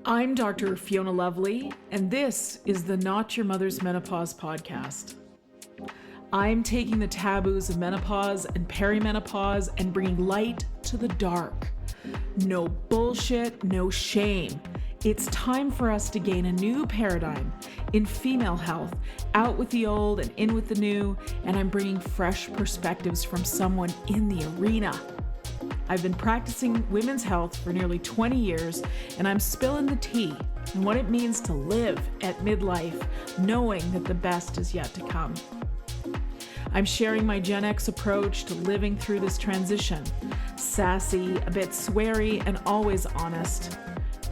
I'm Dr. Fiona Lovely, and this is the Not Your Mother's Menopause podcast. I'm taking the taboos of menopause and perimenopause and bringing light to the dark. No bullshit, no shame. It's time for us to gain a new paradigm in female health, out with the old and in with the new, and I'm bringing fresh perspectives from someone in the arena. I've been practicing women's health for nearly 20 years, and I'm spilling the tea on what it means to live at midlife, knowing that the best is yet to come. I'm sharing my Gen X approach to living through this transition. Sassy, a bit sweary, and always honest.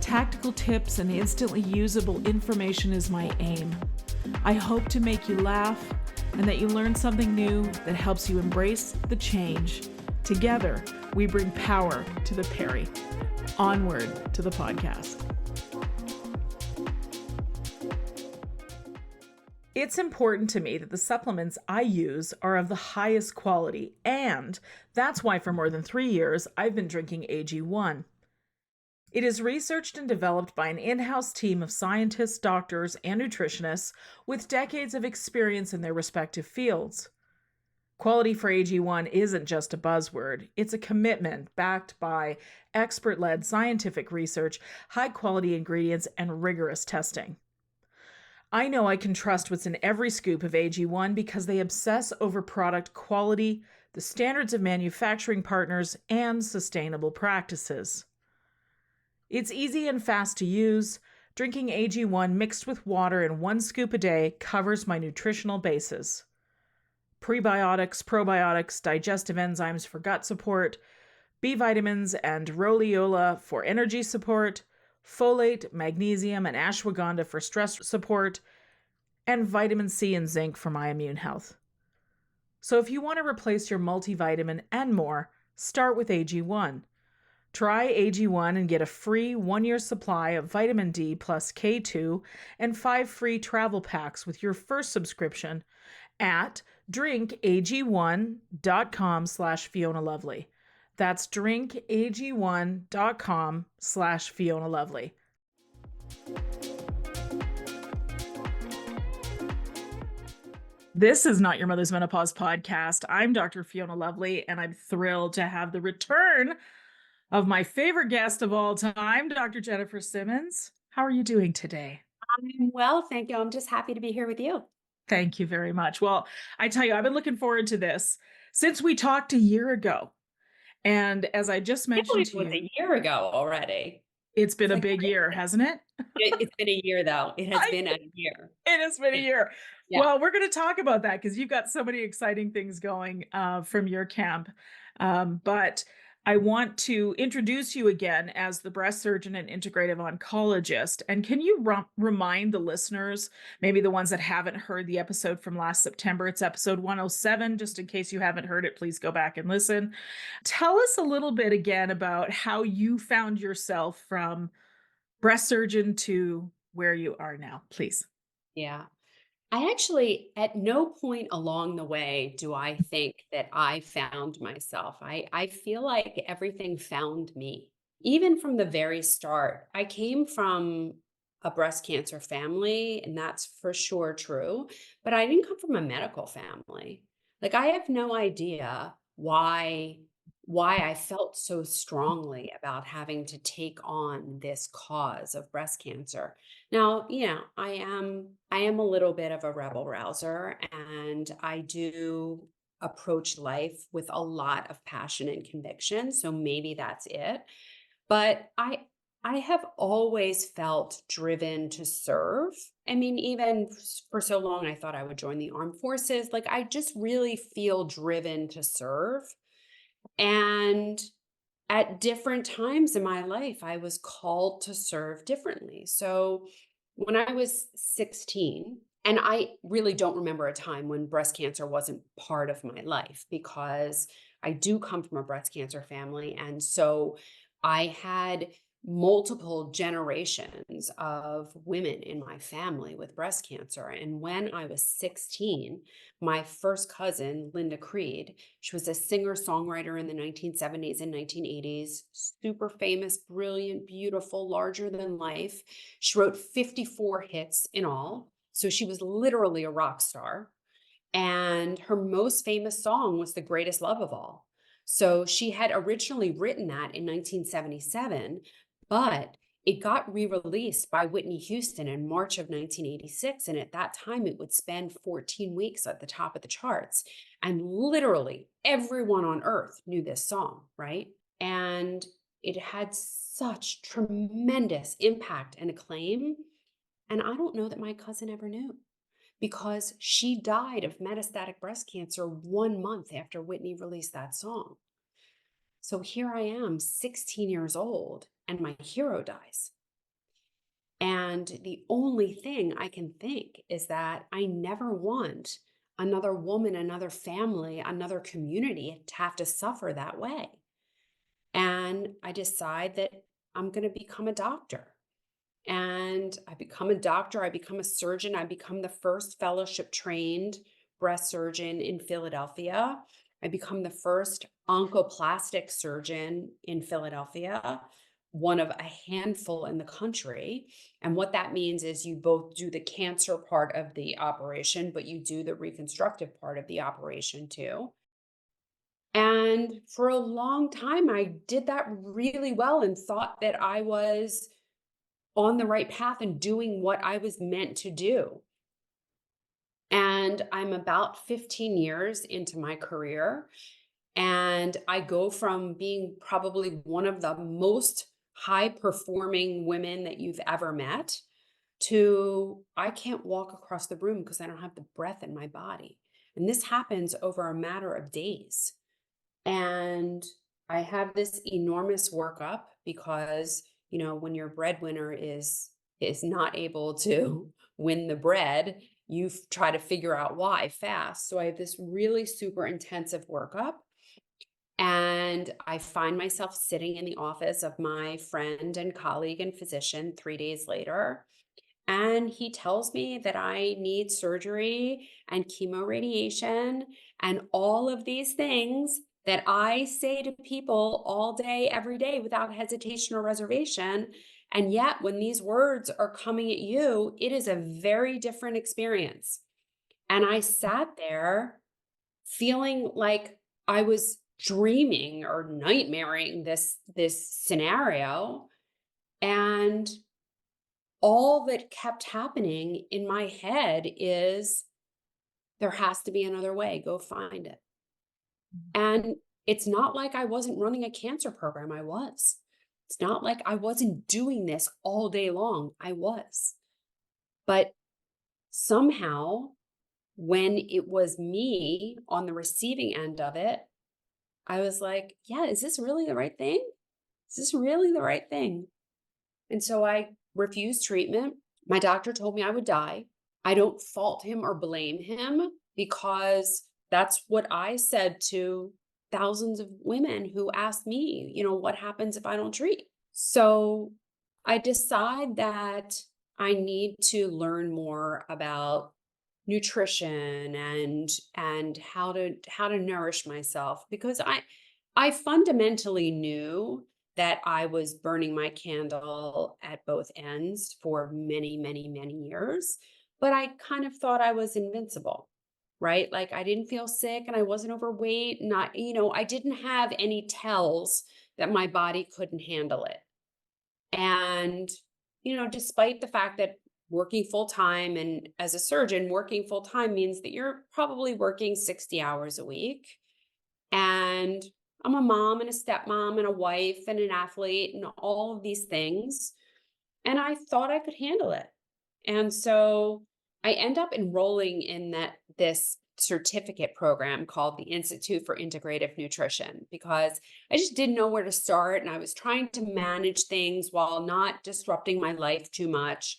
Tactical tips and instantly usable information is my aim. I hope to make you laugh and that you learn something new that helps you embrace the change. Together, we bring power to the peri. Onward to the podcast. It's important to me that the supplements I use are of the highest quality, and that's why for more than 3 years, I've been drinking AG1. It is researched and developed by an in-house team of scientists, doctors, and nutritionists with decades of experience in their respective fields. Quality for AG1 isn't just a buzzword. It's a commitment backed by expert-led scientific research, high-quality ingredients, and rigorous testing. I know I can trust what's in every scoop of AG1 because they obsess over product quality, the standards of manufacturing partners, and sustainable practices. It's easy and fast to use. Drinking AG1 mixed with water in 1 scoop a day covers my nutritional bases. Prebiotics, probiotics, digestive enzymes for gut support, B vitamins and rhodiola for energy support, folate, magnesium, and ashwagandha for stress support, and vitamin C and zinc for my immune health. So if you want to replace your multivitamin and more, start with AG1. Try AG1 and get a free 1-year supply of vitamin D plus K2 and 5 free travel packs with your first subscription at drinkag1.com/Fiona Lovely. That's drinkag1.com/Fiona Lovely. This is Not Your Mother's Menopause podcast. I'm Dr. Fiona Lovely, and I'm thrilled to have the return of my favorite guest of all time, Dr. Jennifer Simmons. How are you doing today? I'm well, thank you. I'm just happy to be here with you. Thank you very much. Well, I tell you, I've been looking forward to this since we talked a year ago. And as I just I can't believe mentioned it to was you, a year ago already. it's been It's a like big year, hasn't it? it's been a year though. It has I- been a year. It has been a Yeah. year. Yeah. Well, we're going to talk about that because you've got so many exciting things going from your camp. But I want to introduce you again as the breast surgeon and integrative oncologist. And can you remind the listeners, maybe the ones that haven't heard the episode from last September, it's episode 107, just in case you haven't heard it, please go back and listen. Tell us a little bit again about how you found yourself from breast surgeon to where you are now, please. Yeah. I actually, at no point along the way do I think that I found myself. I feel like everything found me. Even from the very start, I came from a breast cancer family, and that's for sure true, but I didn't come from a medical family. Like I have no idea why I felt so strongly about having to take on this cause of breast cancer. Now, yeah, I am a little bit of a rebel rouser, and I do approach life with a lot of passion and conviction, so maybe that's it. But I have always felt driven to serve. I mean, even for so long I thought I would join the armed forces. Like I just really feel driven to serve. And at different times in my life, I was called to serve differently. So when I was 16, and I really don't remember a time when breast cancer wasn't part of my life because I do come from a breast cancer family. And so I had multiple generations of women in my family with breast cancer. And when I was 16, my first cousin, Linda Creed, she was a singer-songwriter in the 1970s and 1980s, super famous, brilliant, beautiful, larger than life. She wrote 54 hits in all. So she was literally a rock star. And her most famous song was The Greatest Love of All. So she had originally written that in 1977, but it got re-released by Whitney Houston in March of 1986. And at that time, it would spend 14 weeks at the top of the charts. And literally everyone on earth knew this song, right? And it had such tremendous impact and acclaim. And I don't know that my cousin ever knew, because she died of metastatic breast cancer 1 month after Whitney released that song. So here I am, 16 years old, and my hero dies. And the only thing I can think is that I never want another woman, another family, another community to have to suffer that way. And I decide that I'm going to become a doctor. And I become a doctor, I become a surgeon, I become the first fellowship trained breast surgeon in Philadelphia. I become the first oncoplastic surgeon in Philadelphia, one of a handful in the country. And what that means is you both do the cancer part of the operation, but you do the reconstructive part of the operation too. And for a long time, I did that really well and thought that I was on the right path and doing what I was meant to do. And I'm about 15 years into my career. And I go from being probably one of the most high performing women that you've ever met to I can't walk across the room because I don't have the breath in my body. And this happens over a matter of days. And I have this enormous workup because, when your breadwinner is not able to win the bread, you try to figure out why fast. So I have this really super intensive workup. And I find myself sitting in the office of my friend and colleague and physician 3 days later. And he tells me that I need surgery and chemoradiation and all of these things that I say to people all day, every day without hesitation or reservation. And yet, when these words are coming at you, it is a very different experience. And I sat there feeling like I was dreaming or nightmaring this scenario. And all that kept happening in my head is there has to be another way. Go find it. And it's not like I wasn't running a cancer program. I was. It's not like I wasn't doing this all day long. I was. But somehow, when it was me on the receiving end of it, I was like, yeah, is this really the right thing? Is this really the right thing? And so I refused treatment. My doctor told me I would die. I don't fault him or blame him because that's what I said to thousands of women who asked me, what happens if I don't treat? So I decide that I need to learn more about nutrition and how to nourish myself, because I fundamentally knew that I was burning my candle at both ends for many, many, many years, but I kind of thought I was invincible, right? Like I didn't feel sick and I wasn't overweight, I didn't have any tells that my body couldn't handle it. And, despite the fact that working full time, and as a surgeon, working full time means that you're probably working 60 hours a week. And I'm a mom and a stepmom and a wife and an athlete and all of these things. And I thought I could handle it. And so I end up enrolling in this certificate program called the Institute for Integrative Nutrition, because I just didn't know where to start. And I was trying to manage things while not disrupting my life too much.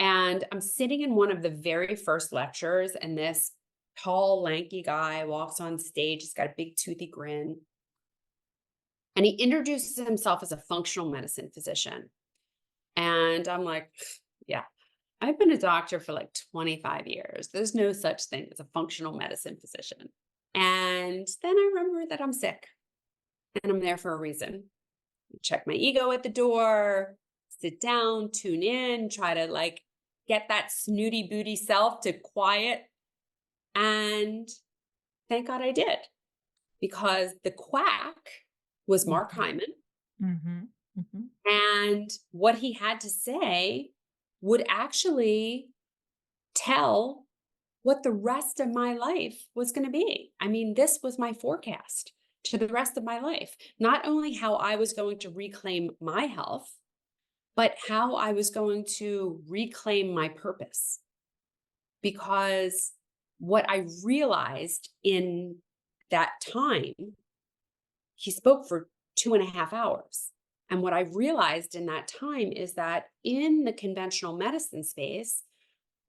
And I'm sitting in one of the very first lectures, and this tall, lanky guy walks on stage. He's got a big toothy grin. And he introduces himself as a functional medicine physician. And I'm like, yeah, I've been a doctor for like 25 years. There's no such thing as a functional medicine physician. And then I remember that I'm sick and I'm there for a reason. Check my ego at the door, sit down, tune in, try to like get that snooty booty self to quiet. And thank God I did, because the quack was Mark Mhm. Hyman. Mhm. Mhm. And what he had to say would actually tell what the rest of my life was going to be. I mean, this was my forecast to the rest of my life. Not only how I was going to reclaim my health, but how I was going to reclaim my purpose. Because what I realized in that time, he spoke for 2.5 hours. And what I realized in that time is that in the conventional medicine space,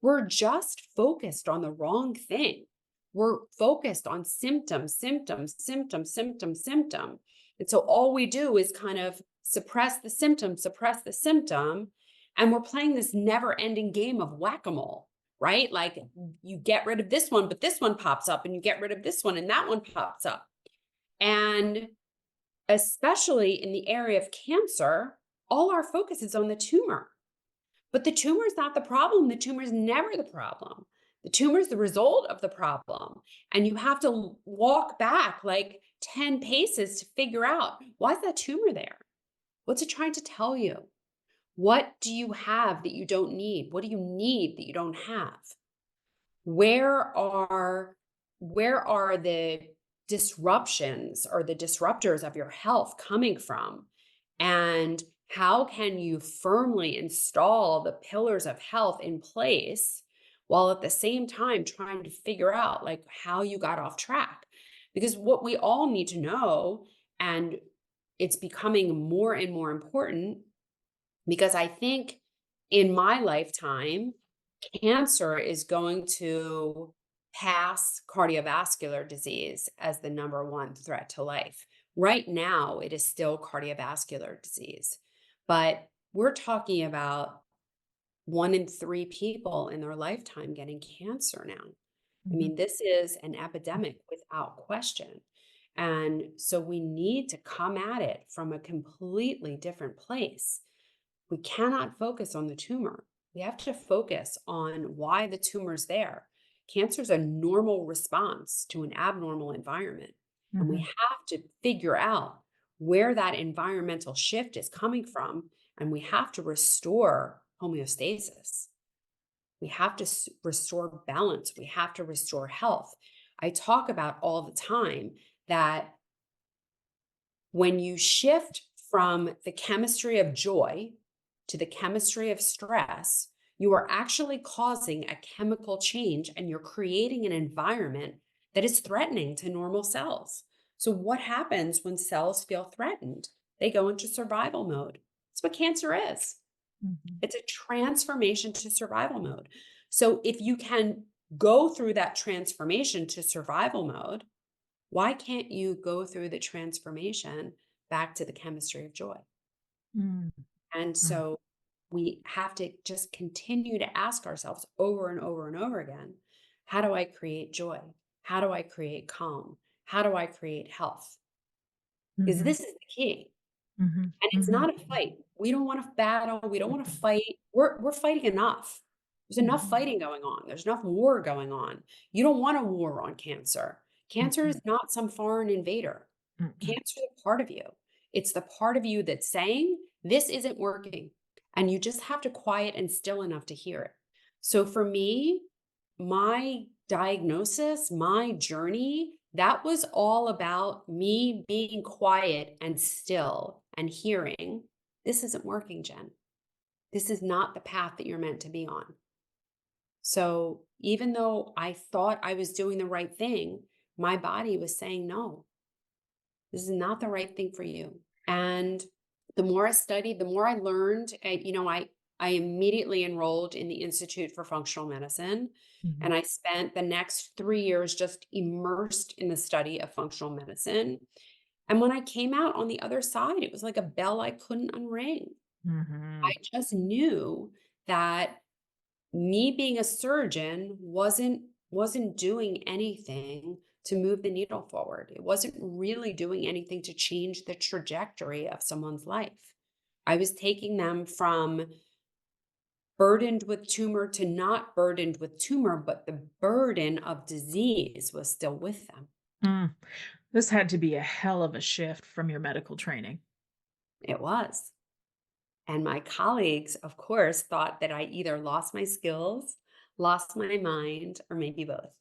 we're just focused on the wrong thing. We're focused on symptom, symptom, symptom, symptom, symptom. And so all we do is kind of suppress the symptom, suppress the symptom. And we're playing this never ending game of whack a mole, right? Like you get rid of this one, but this one pops up, and you get rid of this one, and that one pops up. And especially in the area of cancer, all our focus is on the tumor. But the tumor is not the problem. The tumor is never the problem. The tumor is the result of the problem. And you have to walk back like 10 paces to figure out, why is that tumor there? What's it trying to tell you? What do you have that you don't need? What do you need that you don't have? Where are where are the disruptions or the disruptors of your health coming from? And how can you firmly install the pillars of health in place while at the same time trying to figure out like how you got off track? Because what we all need to know, and it's becoming more and more important, because I think in my lifetime cancer is going to pass cardiovascular disease as the number one threat to life. Right now, it is still cardiovascular disease, but we're talking about 1 in 3 people in their lifetime getting cancer now. I Mhm. mean, this is an epidemic without question. And so we need to come at it from a completely different place. We cannot focus on the tumor. We have to focus on why the tumor's there. Cancer is a normal response to an abnormal environment. And we Mhm. have to figure out where that environmental shift is coming from. And we have to restore homeostasis. We have to restore balance. We have to restore health. I talk about all the time that when you shift from the chemistry of joy to the chemistry of stress, you are actually causing a chemical change and you're creating an environment that is threatening to normal cells. So, what happens when cells feel threatened? They go into survival mode. That's what cancer is. Mhm. It's a transformation to survival mode. So, if you can go through that transformation to survival mode, why can't you go through the transformation back to the chemistry of joy? Mm. And Mm. so we have to just continue to ask ourselves over and over and over again, how do I create joy? How do I create calm? How do I create health? Because Mhm. this is the key. Mhm. And it's Mhm. not a fight. We don't want to battle. We don't want to fight. We're fighting enough. There's enough Mhm. fighting going on. There's enough war going on. You don't want a war on cancer. Cancer is Mhm. not some foreign invader. Mm-mm. Cancer is a part of you. It's the part of you that's saying, this isn't working. And you just have to quiet and still enough to hear it. So for me, my diagnosis, my journey, that was all about me being quiet and still and hearing, this isn't working, Jen. This is not the path that you're meant to be on. So even though I thought I was doing the right thing, my body was saying, no, this is not the right thing for you. And the more I studied, the more I learned. I immediately enrolled in the Institute for Functional Medicine. Mhm. And I spent the next 3 years just immersed in the study of functional medicine. And when I came out on the other side, it was like a bell I couldn't unring. I Mhm. just knew that me being a surgeon wasn't doing anything to move the needle forward. It wasn't really doing anything to change the trajectory of someone's life. I was taking them from burdened with tumor to not burdened with tumor, but the burden of disease was still with them. Mm. This had to be a hell of a shift from your medical training. It was. And my colleagues, of course, thought that I either lost my skills, lost my mind, or maybe both.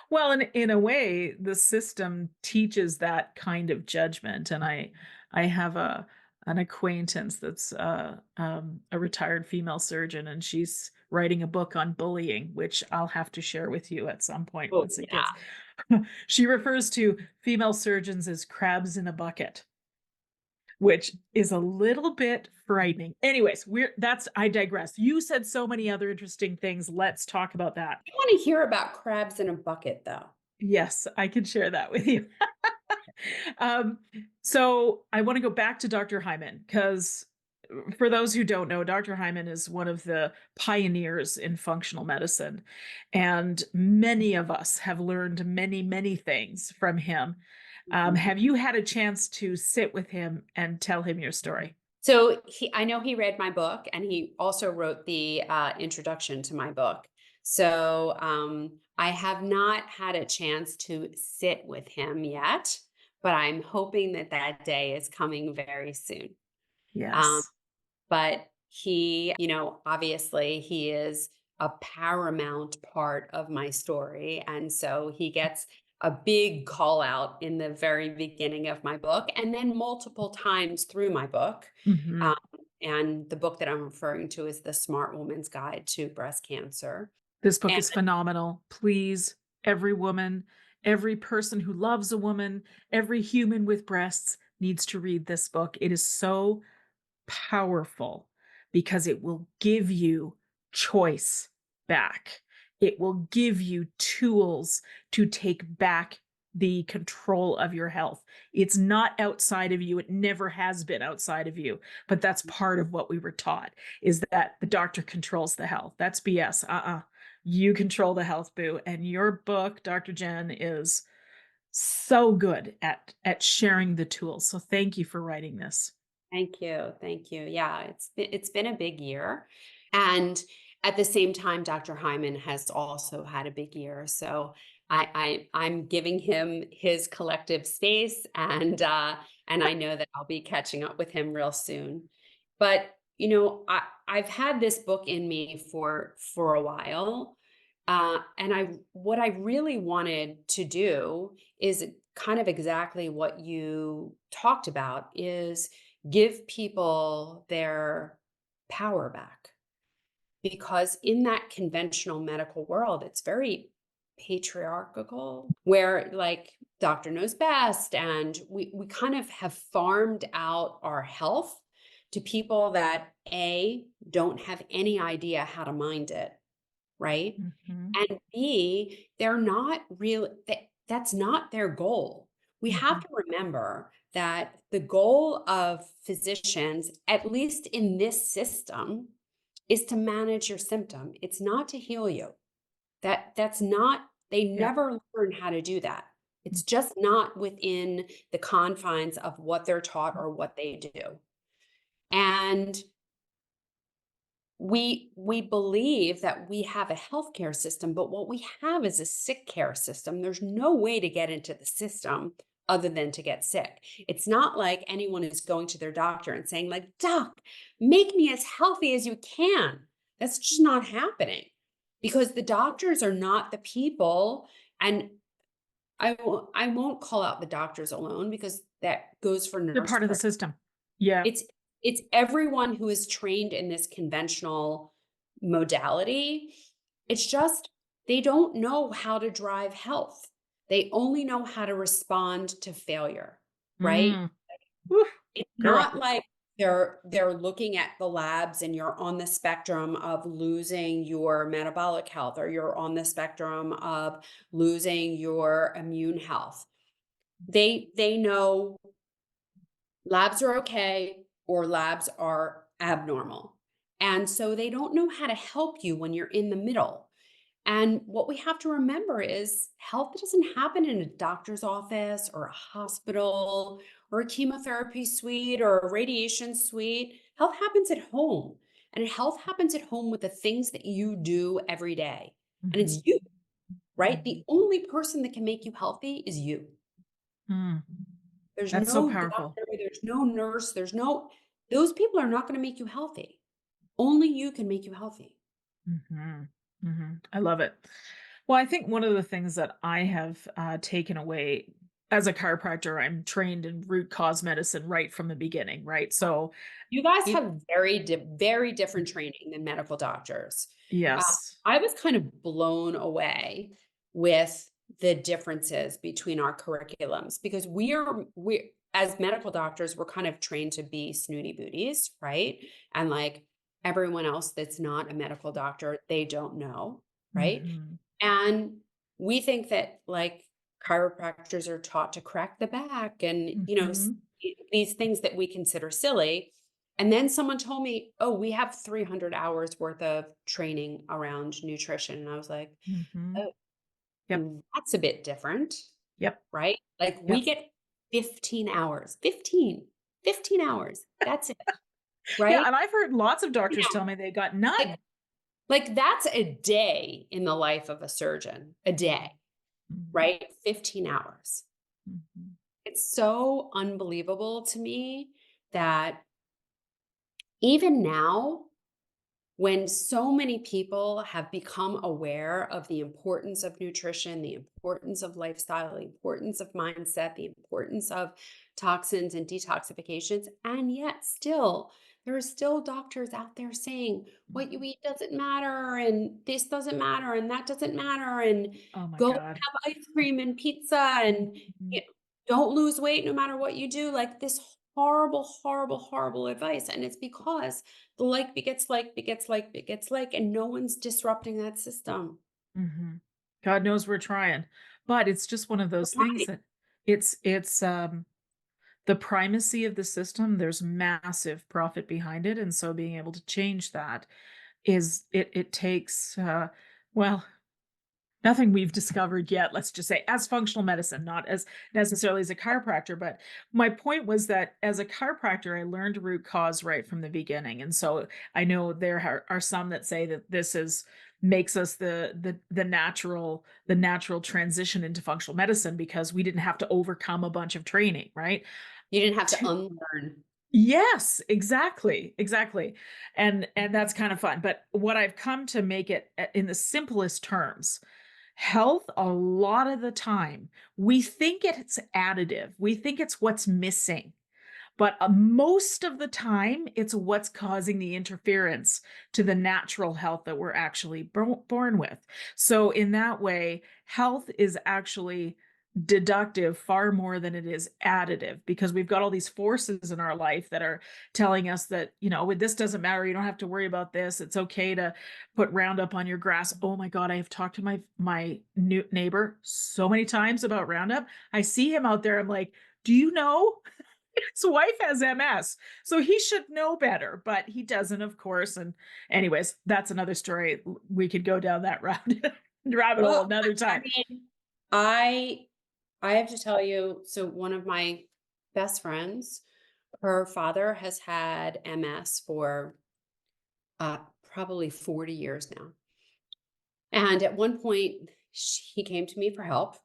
Well, in a way, the system teaches that kind of judgment, and I have an acquaintance that's a retired female surgeon, and she's writing a book on bullying, which I'll have to share with you at some point Oh, once it yeah. gets. She refers to female surgeons as crabs in a bucket, which is a little bit frightening. Anyways, we're that's I digress. You said so many other interesting things. Let's talk about that. I want to hear about crabs in a bucket, though. Yes, I can share that with you. Um, so I want to go back to Dr. Hyman because for those who don't know, Dr. Hyman is one of the pioneers in functional medicine. And many of us have learned many, many things from him. Mhm. Have you had a chance to sit with him and tell him your story? So I know he read my book, and he also wrote the introduction to my book. So I have not had a chance to sit with him yet, but I'm hoping that that day is coming very soon. Um, Yes. but he, obviously he is a paramount part of my story. And so he gets a big call out in the very beginning of my book and then multiple times through my book. Um, Mhm. and the book that I'm referring to is The Smart Woman's Guide to Breast Cancer. This book And is phenomenal. Please, every woman, every person who loves a woman, every human with breasts needs to read this book. It is so powerful because it will give you choice back. It will give you tools to take back the control of your health. It's not outside of you. It never has been outside of you. But that's part of what we were taught is that the doctor controls the health. That's BS. You control the health, boo. And your book, Dr. Jenn, is so good at sharing the tools. So thank you for writing this. thank you. Thank you. Yeah, it's been a big year. And at the same time, Dr. Hyman has also had a big year. So I'm giving him his collective space, and I know that I'll be catching up with him real soon. But I've had this book in me for a while. And what I really wanted to do is kind of exactly what you talked about is give people their power back, because in that conventional medical world it's very patriarchal, where like doctor knows best, and we kind of have farmed out our health to people that a don't have any idea how to mind it, right? Mhm, And B, they're not real, that's not their goal. We have mhm. to remember that the goal of physicians, at least in this system, is to manage your symptom. It's not to heal you. That's not, they Yeah. never learn how to do that. Mm, It's just not within the confines of what they're taught mm, or what they do. And we believe that we have a healthcare system, but what we have is a sick care system. There's no way to get into the system other than to get sick. It's not like anyone is going to their doctor and saying like, "Doc, make me as healthy as you can." That's just not happening, because the doctors are not the people. And I won't call out the doctors alone, because that goes for they're nurse part of the practitioners. system. Yeah. It's everyone who is trained in this conventional modality. It's just they don't know how to drive health. They only know how to respond to failure, right? Mm. Woof, It's not girl. like They're looking at the labs and you're on the spectrum of losing your metabolic health, or you're on the spectrum of losing your immune health. They know labs are okay or labs are abnormal. And so they don't know how to help you when you're in the middle. And what we have to remember is health doesn't happen in a doctor's office or a hospital or a chemotherapy suite or a radiation suite. Health happens at home. And health happens at home with the things that you do every day. And it's Mhm. you, right? Mhm. The only person that can make you healthy is you. Mm. There's That's so no powerful. doctor, there's no nurse, those people are not going to make you healthy. Only you can make you healthy. Mhm. Mhm. I love it. Well, I think one of the things that I have, taken away as a chiropractor, I'm trained in root cause medicine right from the beginning, right? So You guys it have very different training than medical doctors. Uh, yes. I was kind of blown away with the differences between our curriculums because we as medical doctors, we're kind of trained to be snooty booties, right? And like everyone else that's not a medical doctor, they don't know, right? Mhm. And we think that like chiropractors are taught to crack the back and, Mhm. these things that we consider silly. And then someone told me, oh, we have 300 hours worth of training around nutrition. And I was like, Mhm. oh, Yep. that's a bit different, Yep. right? Like we Yep. get 15 hours, 15 hours. That's it, Yeah, right? and I've heard lots of doctors Yeah. tell me they got Like, none. like that's a day in the life of a surgeon, a day, Mhm. right? 15 hours. Mhm. It's so unbelievable to me that even now, when so many people have become aware of the importance of nutrition, the importance of lifestyle, the importance of mindset, the importance of toxins and detoxifications, and yet still, there are still doctors out there saying what you Mhm. eat doesn't matter, and this doesn't matter, and that doesn't matter, and Oh my go god. have ice cream and pizza, and Mhm. don't lose weight no matter what you do. Like this horrible, horrible, horrible advice. And it's because the like begets like begets like begets like, and no one's disrupting that system. Mhm. God knows we're trying, but it's just one of those things Right. that it's the primacy of the system, there's massive profit behind it, and so being able to change that is it takes, well, nothing we've discovered yet, let's just say, as functional medicine, not as necessarily as a chiropractor. But my point was that as a chiropractor, I learned root cause right from the beginning. And so I know there are some that say that this is makes us the natural transition into functional medicine because we didn't have to overcome a bunch of training, right? You didn't have to unlearn. Yes, exactly, exactly. And that's kind of fun. But what I've come to make it in the simplest terms, health a lot of the time, we think it's additive. We think it's what's missing. But most of the time, it's what's causing the interference to the natural health that we're actually born with. So, in that way, health is actually deductive far more than it is additive because we've got all these forces in our life that are telling us that, this doesn't matter. You don't have to worry about this. It's okay to put Roundup on your grass. Oh my God, I have talked to my new neighbor so many times about Roundup. I see him out there. I'm like, do you know? His wife has MS, so he should know better, but he doesn't, of course. And anyways, that's another story. We could go down that rabbit hole Well, another I time. mean, I I have to tell you, so one of my best friends, her father has had MS for probably 40 years now. And at one point, he came to me for help,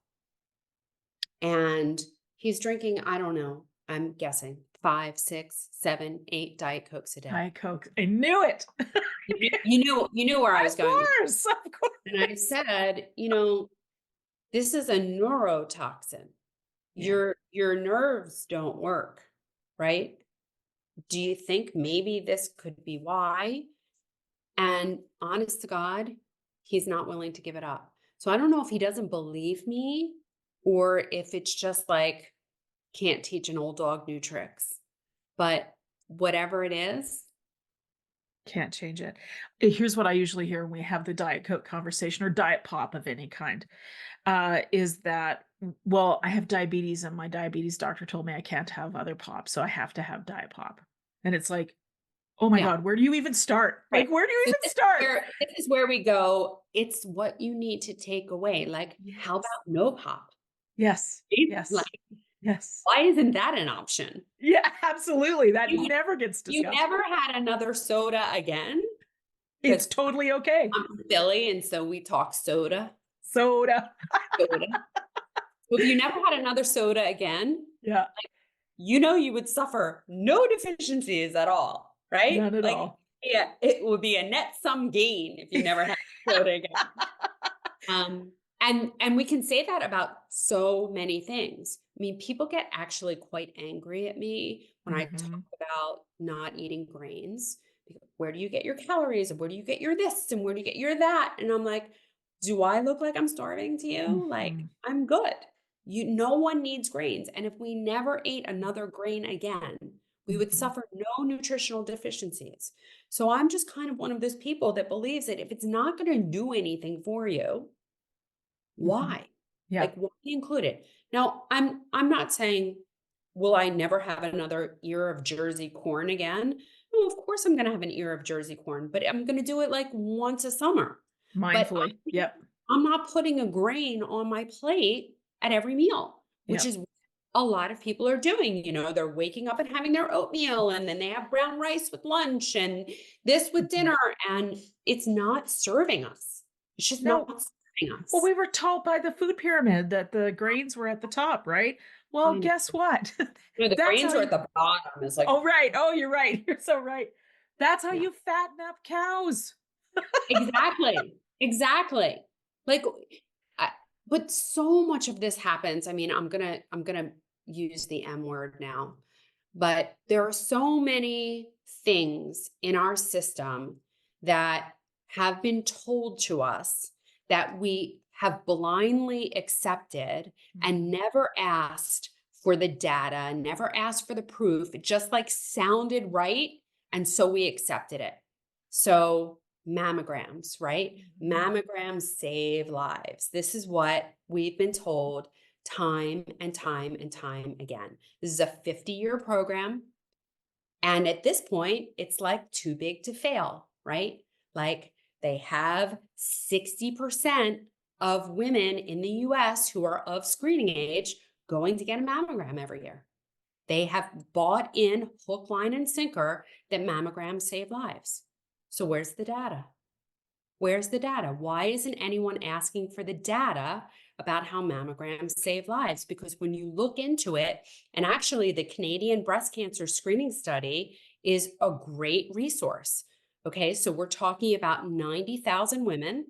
and he's drinking, I don't know, I'm guessing 5, 6, 7, 8 Diet Cokes a day. Diet Coke. I knew it. You knew where I was Of going with course, of course. that. And I said, this is a neurotoxin. Yeah. Your nerves don't work, right? Do you think maybe this could be why? And honest to God, he's not willing to give it up. So I don't know if he doesn't believe me or if it's just like can't teach an old dog new tricks. But whatever it is. Can't change it. Here's what I usually hear when we have the Diet Coke conversation or Diet Pop of any kind, is that, well, I have diabetes and my diabetes doctor told me I can't have other pop, so I have to have Diet Pop. And it's like, oh my Yeah. God, where do you even start? Right. Like, where do you So even start? this is where we go, it's what you need to take away. Like, how Yes. about no pop? Yes. Right? Yes. Like, Yes. why isn't that an option? Yeah, absolutely. That You never gets you discussed. never had another soda again? It's Because totally okay. I'm Philly, and so we talk soda, Soda. soda. So if you never had another soda again, Yeah, you would suffer no deficiencies at all, right? none at Like, all. yeah, it would be a net sum gain if you never had soda again. And we can say that about so many things. I mean, people get actually quite angry at me when I talk Mhm, about not eating grains. Where do you get your calories? And where do you get your this? And where do you get your that? And I'm like, do I look like I'm starving to you? Like, mhm, I'm good. No one needs grains. And if we never ate another grain again, we would mhm, suffer no nutritional deficiencies. So I'm just kind of one of those people that believes that if it's not going to do anything for you, mhm. why? Yeah, Like, why include it? Now, I'm not saying, will I never have another ear of Jersey corn again? No, of course I'm gonna have an ear of Jersey corn, but I'm gonna do it like once a summer. But mindfully. Yep, I'm not putting a grain on my plate at every meal, which yep. is what a lot of people are doing. They're waking up and having their oatmeal, and then they have brown rice with lunch and this with Mhm. dinner, and it's not serving us. It's just not No, serving well, us. we were taught by the food pyramid that the grains were at the top, right? Well, I know. guess what? The That's grains how are at you the bottom. It's like, Oh, right. Oh, you're right. You're so right. That's how yeah, you fatten up cows. exactly, exactly. Like, I, but so much of this happens. I mean, I'm gonna use the M word now, but there are so many things in our system that have been told to us that we have blindly accepted and Mhm, never asked for the data, never asked for the proof. It just like sounded right. And so we accepted it. So mammograms, right? mhm. Mammograms save lives. This is what we've been told time and time and time again. This is a 50-year program. And at this point, it's like too big to fail, right? Like, they have 60% of women in the US who are of screening age going to get a mammogram every year. They have bought in hook, line, and sinker that mammograms save lives. So where's the data? Where's the data? Why isn't anyone asking for the data about how mammograms save lives? Because when you look into it, and actually the Canadian breast cancer screening study is a great resource. Okay, so we're talking about 90,000 women,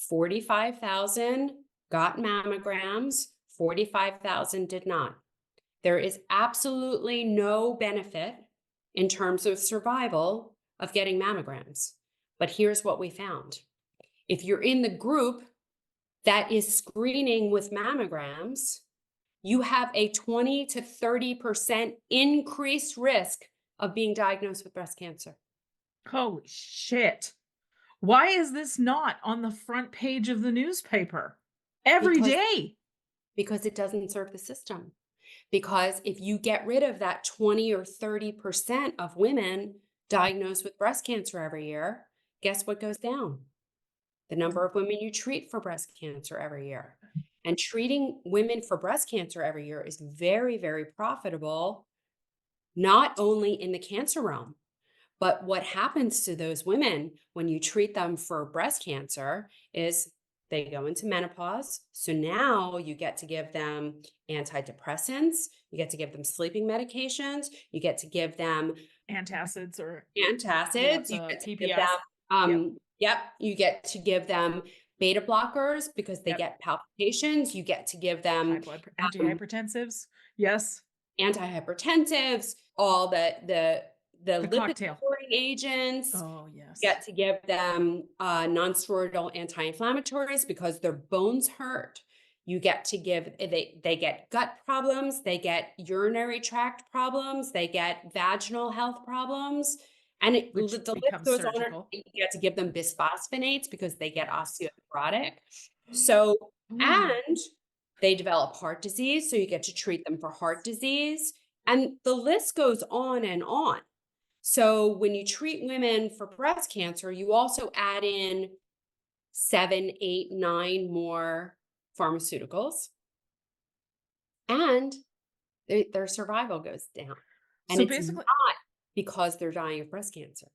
45,000 got mammograms, 45,000 did not. There is absolutely no benefit in terms of survival of getting mammograms. But here's what we found. If you're in the group that is screening with mammograms, you have a 20 to 30% increased risk of being diagnosed with breast cancer. Holy shit. Why is this not on the front page of the newspaper every because day? because it doesn't serve the system. Because if you get rid of that 20 or 30% of women diagnosed with breast cancer every year, guess what goes down? The number of women you treat for breast cancer every year. And treating women for breast cancer every year is very, very profitable, not only in the cancer realm, but what happens to those women when you treat them for breast cancer is they go into menopause. So now you get to give them antidepressants, you get to give them sleeping medications, you get to give them Antacids or antacids, yep, you get to give them, PPIs. Yep, you get to give them beta blockers because they yep. get palpitations. You get to give them um, Antihypertensives. Yes, antihypertensives, all the the lipid cocktail. lowering agents. Oh, yes. Get to give them non-steroidal anti-inflammatories because their bones hurt. You get to give, they get gut problems, they get urinary tract problems, they get vaginal health problems, and which the list becomes goes on. surgical. You get to give them bisphosphonates because they get osteoporotic. So, Ooh. and they develop heart disease, so you get to treat them for heart disease, and the list goes on and on. So when you treat women for breast cancer, you also add in 7, 8, 9 more pharmaceuticals, and their survival goes down. And So it's not basically, because they're dying of breast cancer.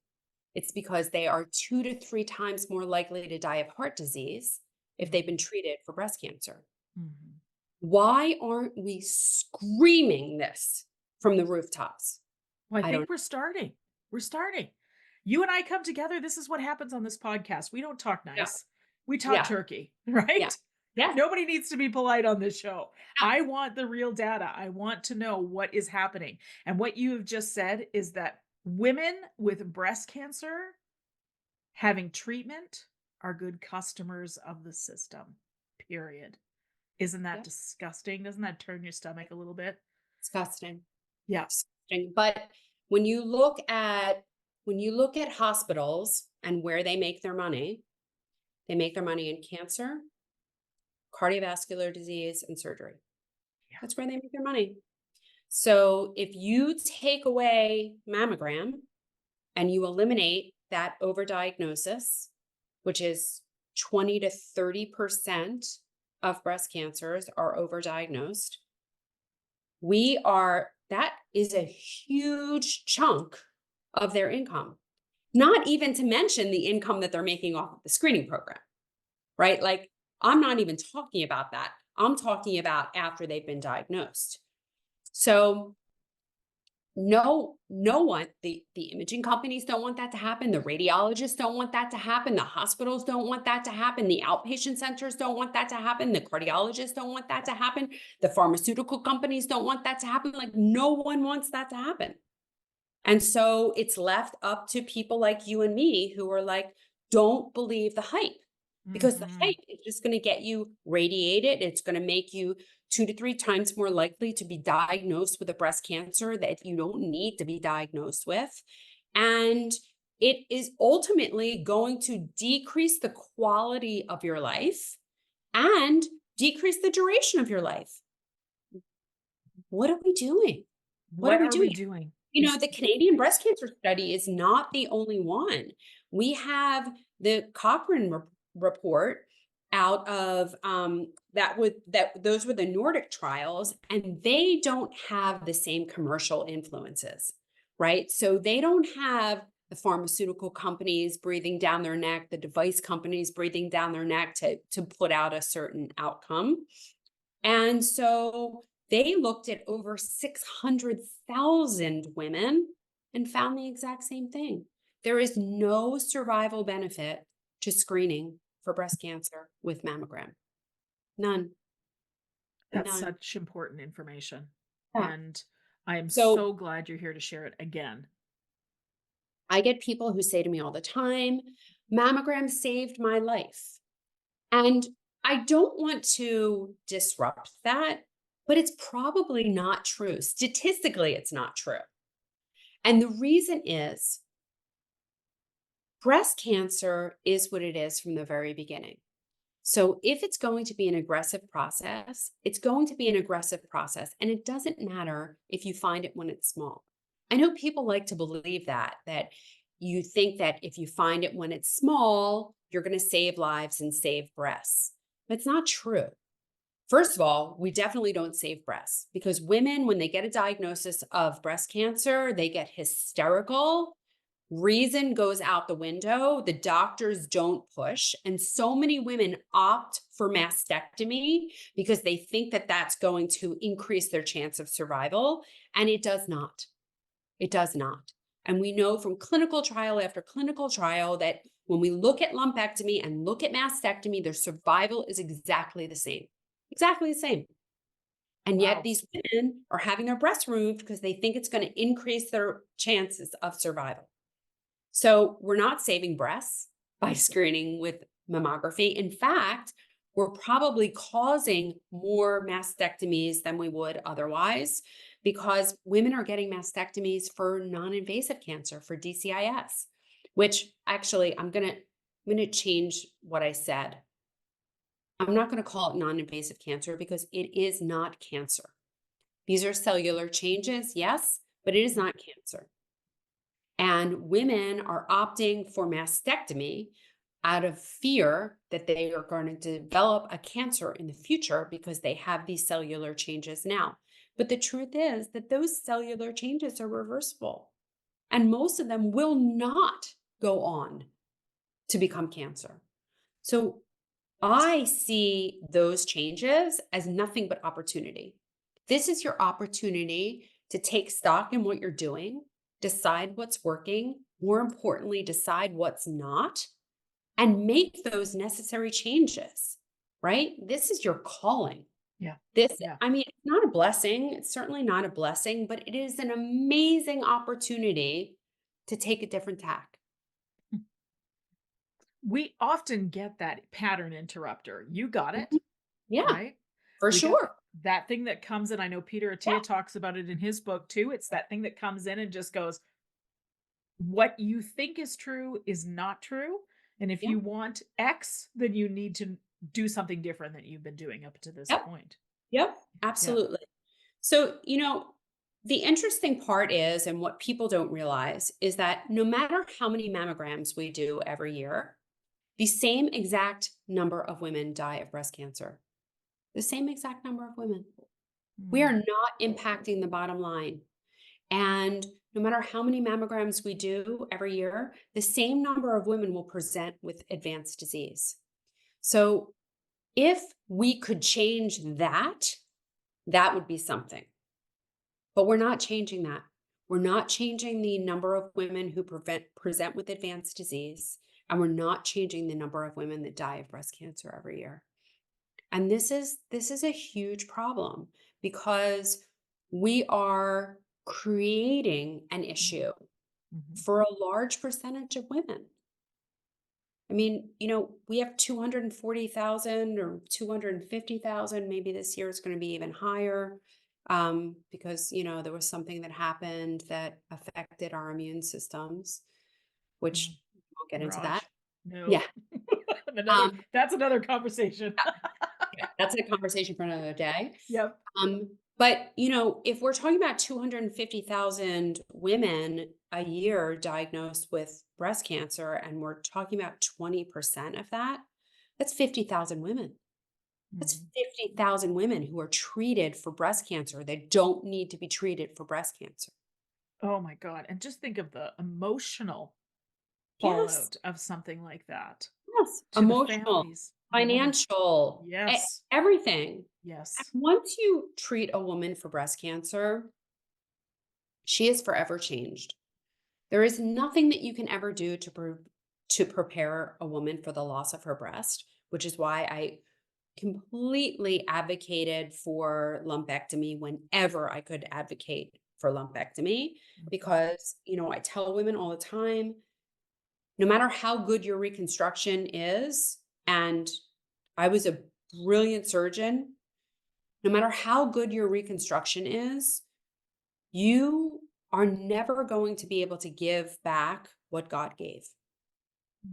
It's because they are 2 to 3 times more likely to die of heart disease if they've been treated for breast cancer. mhm. Why aren't we screaming this from the rooftops? Well, I I don't think we're starting. We're starting. You and I come together. This is what happens on this podcast. We don't talk know. nice. We talk Yeah, turkey, yeah, right? yeah, Nobody needs to be polite on this show. yeah, I want the real data. I want to know what is happening. And what you have just said is that women with breast cancer having treatment are good customers of the system. Period. Isn't that yeah. disgusting? Doesn't that turn your stomach a little bit? Disgusting. Yeah. Disgusting. But when you look at hospitals and where they make their money in cancer, cardiovascular disease, and surgery. Yeah. That's where they make their money. So if you take away mammogram and you eliminate that overdiagnosis, which is 20 to 30% of breast cancers are overdiagnosed, that is a huge chunk of their income. Not even to mention the income that they're making off of the screening program, right? Like, I'm not even talking about that. I'm talking about after they've been diagnosed. So no one, the imaging companies don't want that to happen, the radiologists don't want that to happen, the hospitals don't want that to happen, the outpatient centers don't want that to happen, the cardiologists don't want that to happen, the pharmaceutical companies don't want that to happen. Like, no one wants that to happen. And so it's left up to people like you and me who are like, don't believe the hype, because the Mhm. hype is just going to get you radiated. It's going to make you 2 to 3 times more likely to be diagnosed with a breast cancer that you don't need to be diagnosed with. And it is ultimately going to decrease the quality of your life and decrease the duration of your life. What are we doing? What are What we are we doing? doing? You know, the Canadian breast cancer study is not the only one. We have the Cochrane report out of those were the Nordic trials, and they don't have the same commercial influences, right? So they don't have the pharmaceutical companies breathing down their neck, the device companies breathing down their neck to put out a certain outcome. And so they looked at over 600,000 women and found the exact same thing. There is no survival benefit to screening for breast cancer with mammogram. None, That's none. such important information. Yeah. And I am So so glad you're here to share it again. I get people who say to me all the time, mammogram saved my life. And I don't want to disrupt that, but it's probably not true. Statistically, it's not true. And the reason is breast cancer is what it is from the very beginning. So if it's going to be an aggressive process, it's going to be an aggressive process. And it doesn't matter if you find it when it's small. I know people like to believe that you think that if you find it when it's small, you're going to save lives and save breasts. But it's not true. First of all, we definitely don't save breasts because women, when they get a diagnosis of breast cancer, they get hysterical. Reason goes out the window. The doctors don't push. And so many women opt for mastectomy because they think that that's going to increase their chance of survival. And it does not. It does not. And we know from clinical trial after clinical trial that when we look at lumpectomy and look at mastectomy, their survival is exactly the same. Exactly the same. And yet Wow. these women are having their breasts removed because they think it's going to increase their chances of survival. So we're not saving breasts by screening with mammography. In fact, we're probably causing more mastectomies than we would otherwise because women are getting mastectomies for non-invasive cancer, for DCIS, which actually I'm going to change what I said. I'm not going to call it non-invasive cancer because it is not cancer. These are cellular changes, yes, but it is not cancer. And women are opting for mastectomy out of fear that they are going to develop a cancer in the future because they have these cellular changes now. But the truth is that those cellular changes are reversible, and most of them will not go on to become cancer. So I see those changes as nothing but opportunity. This is your opportunity to take stock in what you're doing, decide what's working, more importantly, decide what's not, and make those necessary changes, right? This is your calling. Yeah. This, Yeah. I mean, it's not a blessing. It's certainly not a blessing, but it is an amazing opportunity to take a different tack. We often get that pattern interrupter. You got Mhm. it, Yeah, right? for We got sure. that thing that comes in. I know Peter Yeah, Attia talks about it in his book too. It's that thing that comes in and just goes, what you think is true is not true. And if yeah, you want X, then you need to do something different than you've been doing up to this yep, point. yep, Yeah. absolutely. So, the interesting part is, and what people don't realize, is that no matter how many mammograms we do every year, the same exact number of women die of breast cancer. The same exact number of women. We Mm, are not impacting the bottom line. And no matter how many mammograms we do every year, the same number of women will present with advanced disease. So if we could change that, that would be something. But we're not changing that. We're not changing the number of women who present with advanced disease, and we're not changing the number of women that die of breast cancer every year. And this is a huge problem because we are creating an mhm, issue mhm, for a large percentage of women. I mean, we have 240,000 or 250,000. Maybe this year it's going to be even higher because, there was something that happened that affected our immune systems, mm. which we'll get into that. Mirage? No. Yeah. That's another conversation. Yeah, that's a conversation for another day. Yep. But if we're talking about 250,000 women a year diagnosed with breast cancer, and we're talking about 20% of that, that's 50,000 women. That's Mhm. 50,000 women who are treated for breast cancer. They don't need to be treated for breast cancer. Oh my god, and just think of the emotional Yes, fallout of something like that yes. to the Emotional, families. Yeah. financial, Yes. everything. Yes. And once you treat a woman for breast cancer, she is forever changed. There is nothing that you can ever do to prepare a woman for the loss of her breast, which is why I completely advocated for lumpectomy whenever I could advocate for lumpectomy Mhm. because, I tell women all the time, no matter how good your reconstruction is, and I was a brilliant surgeon, no matter how good your reconstruction is, you are never going to be able to give back what God gave,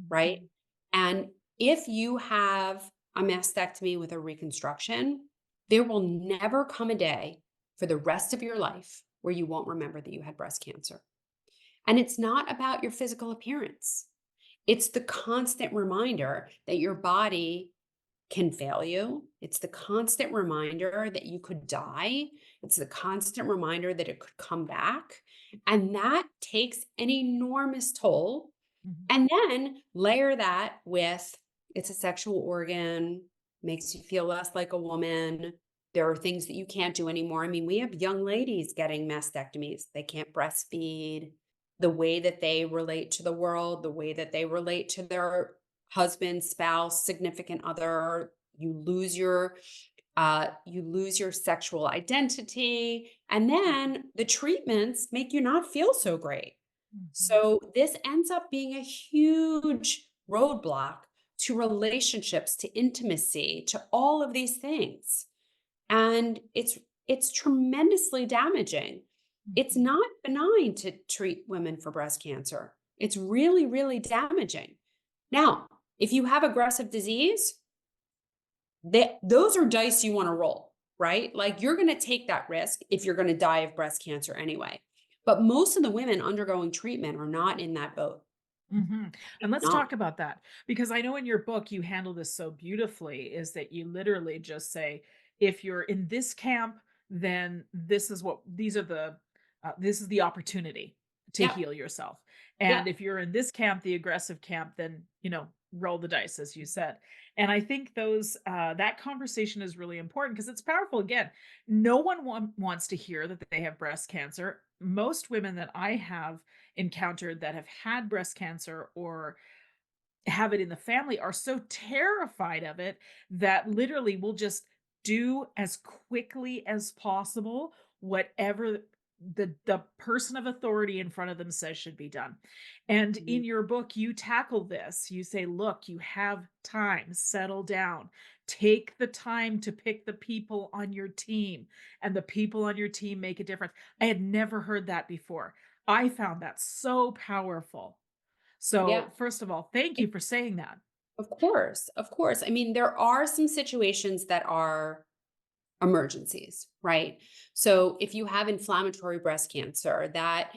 right? Mhm. And if you have a mastectomy with a reconstruction, there will never come a day for the rest of your life where you won't remember that you had breast cancer. And it's not about your physical appearance. It's the constant reminder that your body can fail you. It's the constant reminder that you could die. It's the constant reminder that it could come back. And that takes an enormous toll. Mhm. And then layer that with it's a sexual organ, makes you feel less like a woman. There are things that you can't do anymore. I mean, we have young ladies getting mastectomies. They can't breastfeed. The way that they relate to the world, the way that they relate to their husband, spouse, significant other, you lose your sexual identity, and then the treatments make you not feel so great. Mhm. So this ends up being a huge roadblock to relationships, to intimacy, to all of these things. And it's tremendously damaging. It's Mhm. not benign to treat women for breast cancer. It's really, really damaging. Now, if you have aggressive disease, those are dice you want to roll, right? Like you're going to take that risk if you're going to die of breast cancer anyway. But most of the women undergoing treatment are not in that boat. Mhm. And let's Not. talk about that because I know in your book you handle this so beautifully is that you literally just say, if you're in this camp, then these are this is the opportunity to Yep. heal yourself. Yep. And if you're in this camp, the aggressive camp, then, roll the dice, as you said. And I think that conversation is really important because it's powerful. Again, no one wants to hear that they have breast cancer. Most women that I have encountered that have had breast cancer or have it in the family are so terrified of it that literally will just do as quickly as possible whatever the person of authority in front of them says should be done. And Mhm. in your book you tackle this. You say, look, you have time, settle down. Take the time to pick the people on your team, and the people on your team make a difference. I had never heard that before. I found that so powerful. Yeah. So, first of all, thank you for saying that. Of course. Of course. I mean, there are some situations that are emergencies, right? So if you have inflammatory breast cancer, that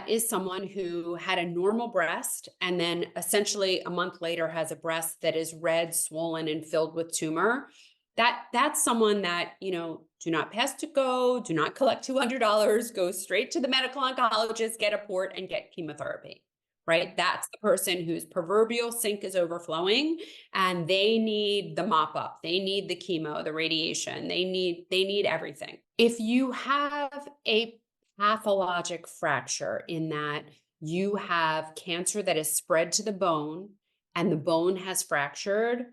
is someone who had a normal breast and then essentially a month later has a breast that is red, swollen, and filled with tumor. That's someone that, do not pass to go, do not collect $200, go straight to the medical oncologist, get a port and get chemotherapy. Right? That's the person whose proverbial sink is overflowing and they need the mop up, they need the chemo, the radiation, they need everything. If you have a pathologic fracture in that you have cancer that is spread to the bone and the bone has fractured,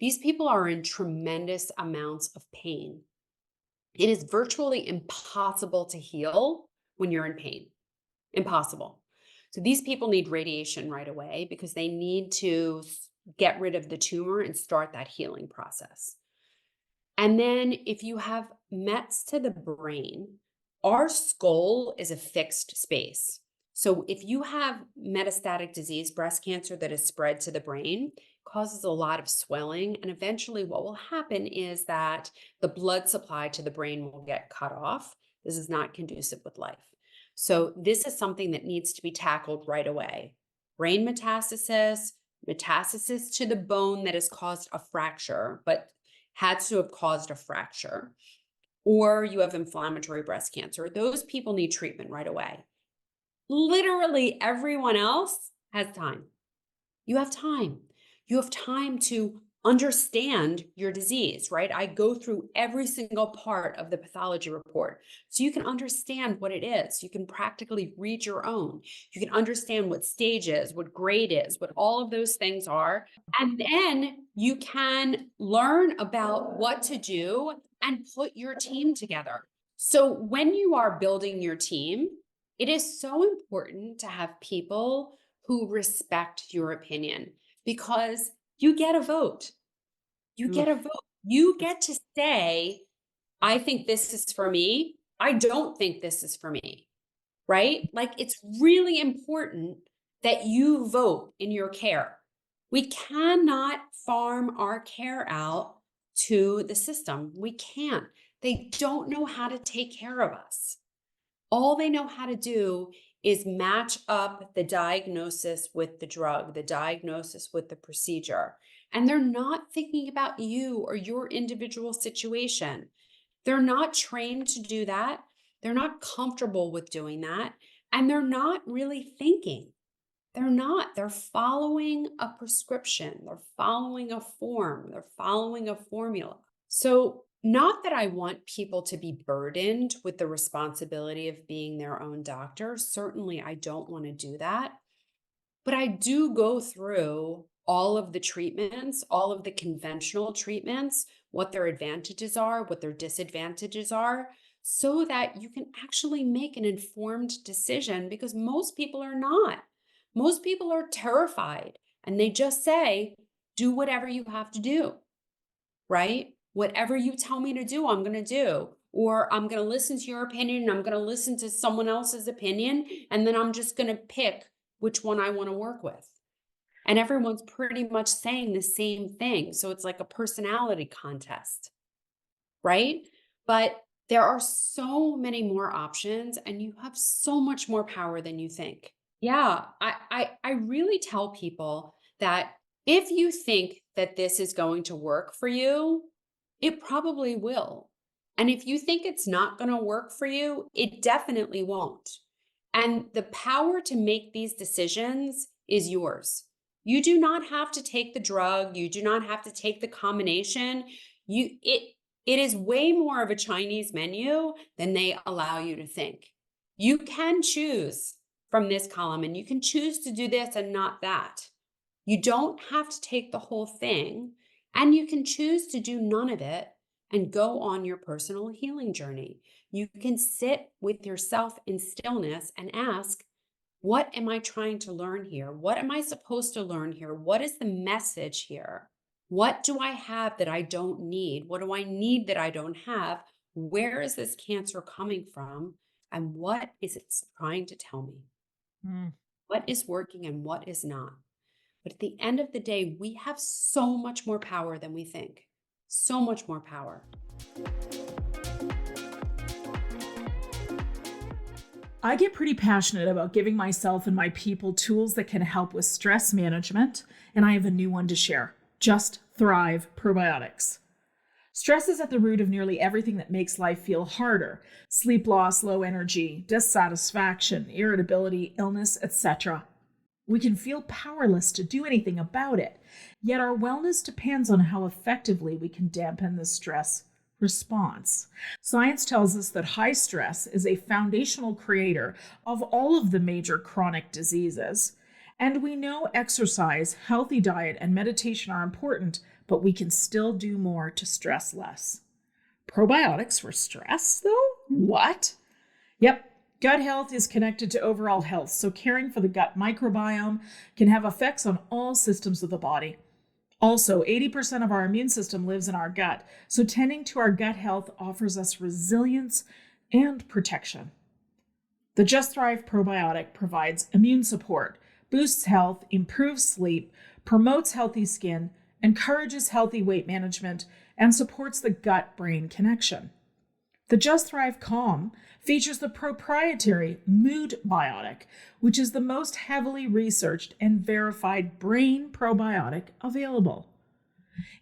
these people are in tremendous amounts of pain. It is virtually impossible to heal when you're in pain. Impossible. So these people need radiation right away because they need to get rid of the tumor and start that healing process. And then if you have mets to the brain, our skull is a fixed space. So if you have metastatic disease, breast cancer that is spread to the brain, causes a lot of swelling. And eventually what will happen is that the blood supply to the brain will get cut off. This is not conducive with life. So this is something that needs to be tackled right away. Brain metastasis, metastasis to the bone that has caused a fracture, but had to have caused a fracture, or you have inflammatory breast cancer, those people need treatment right away. Literally everyone else has time. You have time. You have time to understand your disease, right? I go through every single part of the pathology report so you can understand what it is. You can practically read your own. You can understand what stage is, what grade is, what all of those things are. And then you can learn about what to do and put your team together. So when you are building your team, it is so important to have people who respect your opinion because you get a vote. You get a Oof. vote. You It's get to say, I think this is for me. I don't think this is for me. Right? Like it's really important that you vote in your care. We cannot farm our care out to the system. We can't. They don't know how to take care of us. All they know how to do is match up the diagnosis with the drug, the diagnosis with the procedure. And they're not thinking about you or your individual situation. They're not trained to do that. They're not comfortable with doing that. And they're not really thinking. They're not. They're following a prescription. They're following a form. They're following a formula. So, not that I want people to be burdened with the responsibility of being their own doctor. Certainly, I don't want to do that. But I do go through all of the treatments, all of the conventional treatments, what their advantages are, what their disadvantages are, so that you can actually make an informed decision because most people are not. Most people are terrified and they just say, Do whatever you have to do, right? Whatever you tell me to do, I'm going to do. Or I'm going to listen to your opinion and I'm going to listen to someone else's opinion. And then I'm just going to pick which one I want to work with. And everyone's pretty much saying the same thing. So it's like a personality contest, right? But there are so many more options and you have so much more power than you think. Yeah, I really tell people that if you think that this is going to work for you, it probably will. And if you think it's not going to work for you, it definitely won't. And the power to make these decisions is yours. You do not have to take the drug, you do not have to take the combination. It is way more of a Chinese menu than they allow you to think. You can choose from this column and you can choose to do this and not that. You don't have to take the whole thing and you can choose to do none of it and go on your personal healing journey. You can sit with yourself in stillness and ask, what am I trying to learn here? What am I supposed to learn here? What is the message here? What do I have that I don't need? What do I need that I don't have? Where is this cancer coming from? And what is it trying to tell me? Mm. What is working and what is not? But at the end of the day, we have so much more power than we think. So much more power. I get pretty passionate about giving myself and my people tools that can help with stress management, and I have a new one to share. Just Thrive Probiotics. Stress is at the root of nearly everything that makes life feel harder. Sleep loss, low energy, dissatisfaction, irritability, illness, etc. We can feel powerless to do anything about it, yet our wellness depends on how effectively we can dampen the stress response. Science tells us that high stress is a foundational creator of all of the major chronic diseases. And we know exercise, healthy diet, and meditation are important, but we can still do more to stress less. Probiotics for stress, though? What? Yep. Gut health is connected to overall health, so caring for the gut microbiome can have effects on all systems of the body. Also, 80% of our immune system lives in our gut, so tending to our gut health offers us resilience and protection. The Just Thrive probiotic provides immune support, boosts health, improves sleep, promotes healthy skin, encourages healthy weight management, and supports the gut-brain connection. The Just Thrive Calm features the proprietary Mood Biotic, which is the most heavily researched and verified brain probiotic available.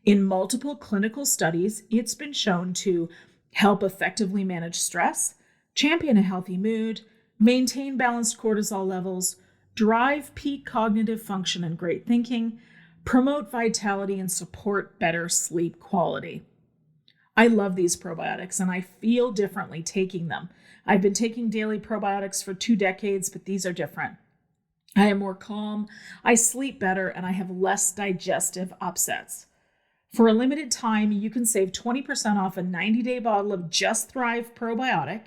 In multiple clinical studies, it's been shown to help effectively manage stress, champion a healthy mood, maintain balanced cortisol levels, drive peak cognitive function and great thinking, promote vitality, and support better sleep quality. I love these probiotics and I feel differently taking them. I've been taking daily probiotics for 2 decades, but these are different. I am more calm, I sleep better, and I have less digestive upsets. For a limited time, you can save 20% off a 90-day bottle of Just Thrive probiotic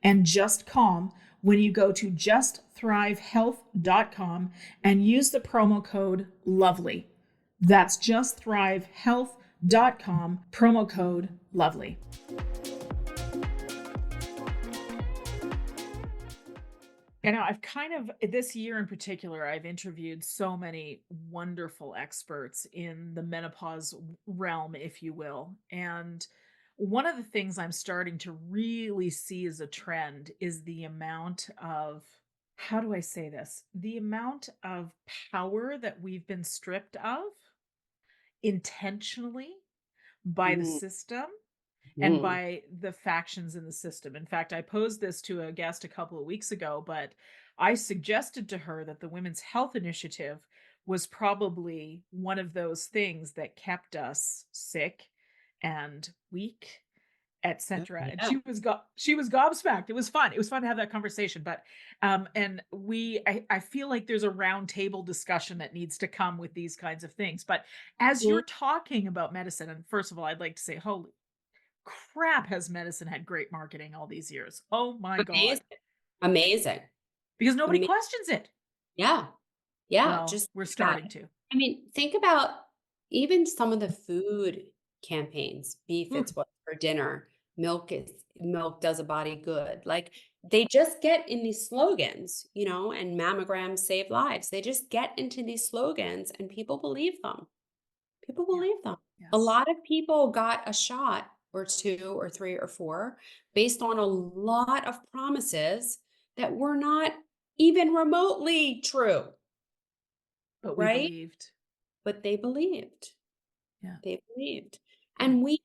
and Just Calm when you go to justthrivehealth.com and use the promo code LOVELY. That's justthrivehealth.com, promo code LOVELY. I've this year in particular, I've interviewed so many wonderful experts in the menopause realm, if you will. And one of the things I'm starting to really see as a trend is the amount of, how do I say this? The amount of power that we've been stripped of intentionally by the Mm, system and mm. by the factions in the system. In fact, I posed this to a guest a couple of weeks ago, but I suggested to her that the Women's Health Initiative was probably one of those things that kept us sick and weak, Oh, etc. And yeah. she was gobsmacked. It was fun. It was fun to have that conversation. But and I feel like there's a round table discussion that needs to come with these kinds of things. But as Mhm. you're talking about medicine, and first of all, I'd like to say, holy crap, has medicine had great marketing all these years. Oh my God. Amazing. Amazing. Because nobody Ama questions it. Yeah. Yeah. Well, Just we're think about starting it. to. I mean, think about Even some of the food campaigns, beef, Ooh, it's what's for dinner, milk does a body good. Like they just get in these slogans, and mammograms save lives. They just get into these slogans and people believe them. People yeah, believe them. A yes. lot of people got a shot or two or three or four based on a lot of promises that were not even remotely true, But we right? believed. But they believed. Yeah, They believed. yeah. And we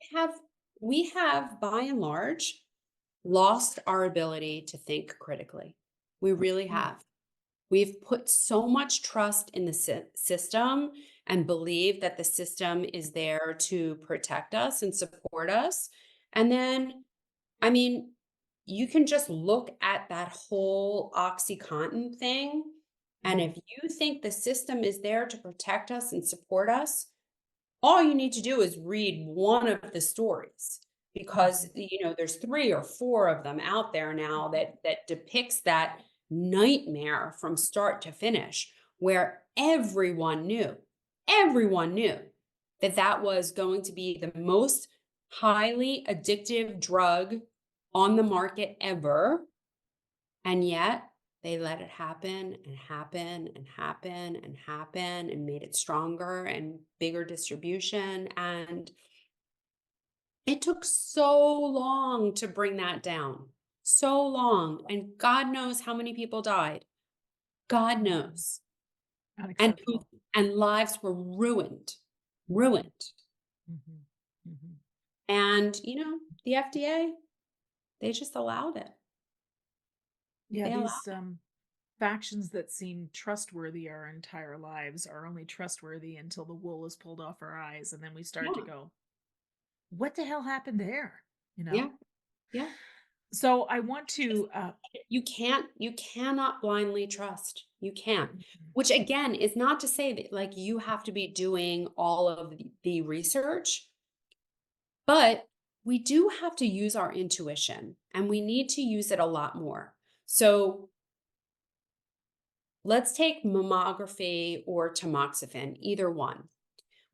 have by and large lost our ability to think critically. We really Mm, have. We've put so much trust in the system and believe that the system is there to protect us and support us. And then, I mean, you can just look at that whole OxyContin thing. And mhm, if you think the system is there to protect us and support us, all you need to do is read one of the stories because mhm, there's three or four of them out there now mhm, that depicts that nightmare from start to finish where everyone knew that that was going to be the most highly addictive drug on the market ever, and yet they let it happen and happen and happen and happen and made it stronger and bigger distribution. And it took so long to bring that down. So long. And God knows how many people died. God mhm. knows. And Unacceptable. and lives were ruined. Mhm, Ruined. mhm, mhm. And the FDA, they just allowed it. Yeah, They these allowed factions that seem trustworthy our entire lives are only trustworthy until the wool is pulled off our eyes, and then we start to yeah. go, what the hell happened there? You Yeah. know? Yeah. So I want Just to you cannot blindly trust. You can't. mhm, Which again is not to say that like you have to be doing all of the research, but we do have to use our intuition and we need to use it a lot more. So let's take mammography or tamoxifen, either one.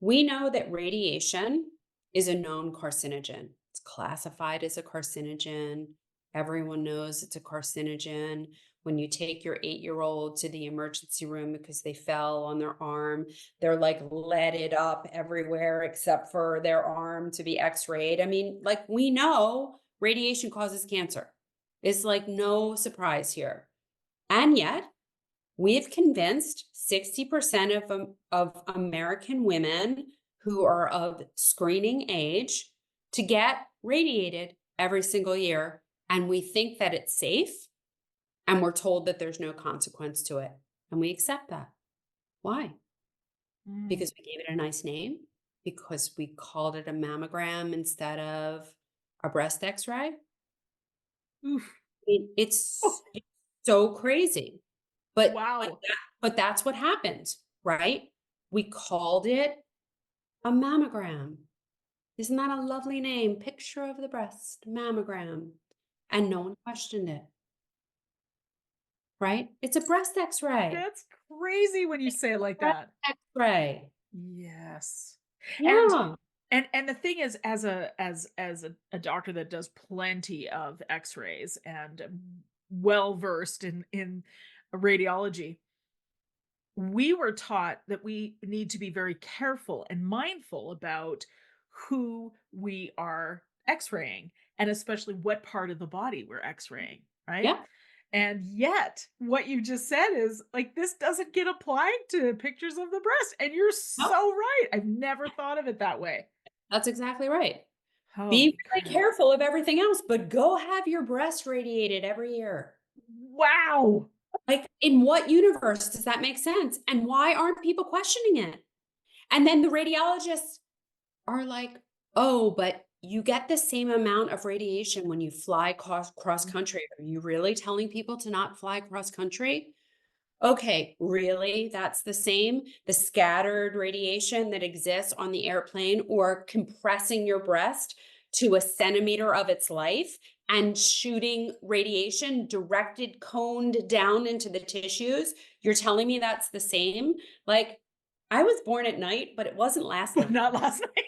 We know that radiation is a known carcinogen. It's classified as a carcinogen. Everyone knows it's a carcinogen. When you take your 8-year-old to the emergency room because they fell on their arm, they're like leaded up everywhere except for their arm to be x-rayed. I mean, like we know radiation causes cancer. It's like no surprise here. And yet, we've convinced 60% of American women who are of screening age to get radiated every single year. And we think that it's safe. And we're told that there's no consequence to it. And we accept that. Why? mm, Because we gave it a nice name? Because we called it a mammogram instead of a breast x ray? oof. Oh, It's so crazy. But wow. that's what happened, right? We called it a mammogram. Isn't that a lovely name? Picture of the breast, mammogram. And no one questioned it, right? It's a breast X-ray. That's crazy when you It's say it a like breast that. X-ray. Yes. And Yeah. the thing is, as a doctor that does plenty of x-rays and well versed in radiology, we were taught that we need to be very careful and mindful about who we are x-raying, and especially what part of the body we're x-raying, right? Yep. And yet, what you just said is like, this doesn't get applied to pictures of the breast. And you're No, so right. I've never thought of it that way. that's exactly right. Be Holy really crap. careful of everything else, but go have your breast radiated every year. Wow. Like, in what universe does that make sense? And why aren't people questioning it? And then the radiologists are like, oh, but you get the same amount of radiation when you fly cross country. Are you really telling people to not fly cross country? Okay, really? That's the same? The scattered radiation that exists on the airplane or compressing your breast to a centimeter of its life and shooting radiation directed, coned down into the tissues. You're telling me that's the same? Like, I was born at night, but it wasn't last night. Not last night.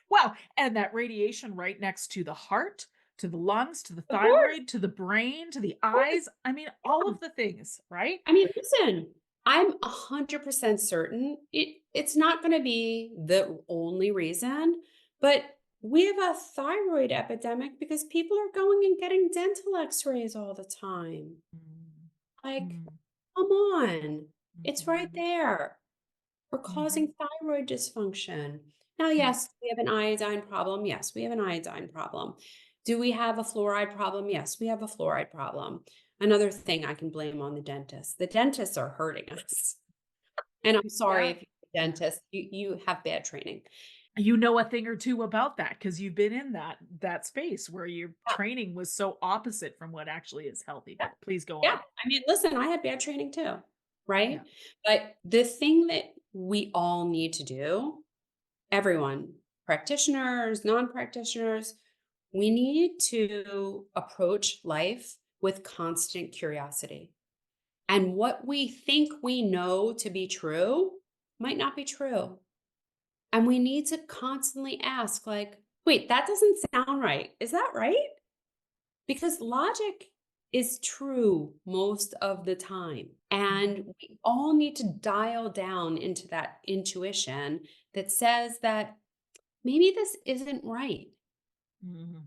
Wow, and that radiation right next to the heart, to the lungs, to the Of course, thyroid, to the brain, to the of course. eyes. I mean, all Yeah. of the things, right? I mean, listen, I'm 100% certain it's not gonna be the only reason, but we have a thyroid epidemic because people are going and getting dental X-rays all the time. Mm, Like, mm, come on, it's right mhm, there. We're mhm, causing thyroid dysfunction. Now, mm. yes, we have an iodine problem. Yes, we have an iodine problem. Do we have a fluoride problem? Yes, we have a fluoride problem. Another thing I can blame on the dentist. The dentists are hurting us. And I'm sorry Yeah. if you're a dentist, you have bad training. You know a thing or two about that because 'cause you've been in that space where your Yeah, training was so opposite from what actually is healthy, yeah, but please go yeah. on. I mean, listen, I had bad training too, Yeah. right? But the thing that we all need to do, everyone, practitioners, non-practitioners, we need to approach life with constant curiosity. And what we think we know to be true might not be true. And we need to constantly ask, like, wait, that doesn't sound right. Is that right? Because logic is true most of the time. Mhm, And we all need to dial down into that intuition that says that maybe this isn't right. mhm.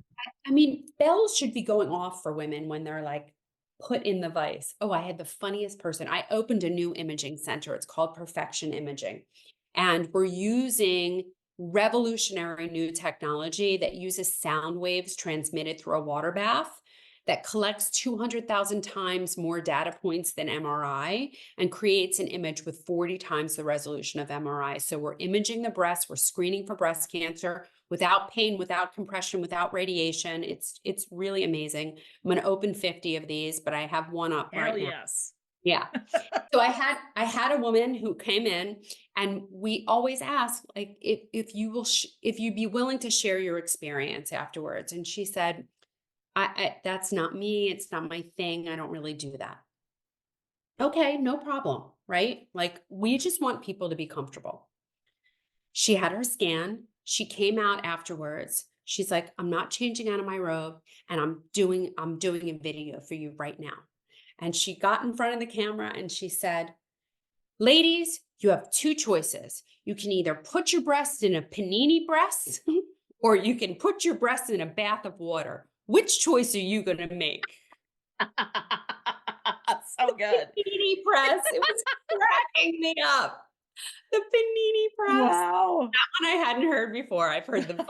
I mean, bells should be going off for women when they're like put in the vice. Oh, I had the funniest person. I opened a new imaging center. It's called Perfection Imaging. And we're using revolutionary new technology that uses sound waves transmitted through a water bath that collects 200,000 times more data points than MRI and creates an image with 40 times the resolution of MRI. So we're imaging the breast, we're screening for breast cancer without pain, without compression, without radiation. It's really amazing. I'm going to open 50 of these, but I have one up Hell right now. yes. Yeah. So I had a woman who came in, and we always ask, like, if you will if you'd be willing to share your experience afterwards. And she said, I that's not me, it's not my thing. I don't really do that. Okay, no problem, right? Like, we just want people to be comfortable. She had her scan. She came out afterwards. She's like, "I'm not changing out of my robe, and I'm doing a video for you right now." And she got in front of the camera and she said, "Ladies, you have two choices. You can either put your breast in a panini press or you can put your breast in a bath of water. Which choice are you going to make?" So good. Panini press. It was cracking me up. The panini press. Wow. One I hadn't heard before. I've heard the I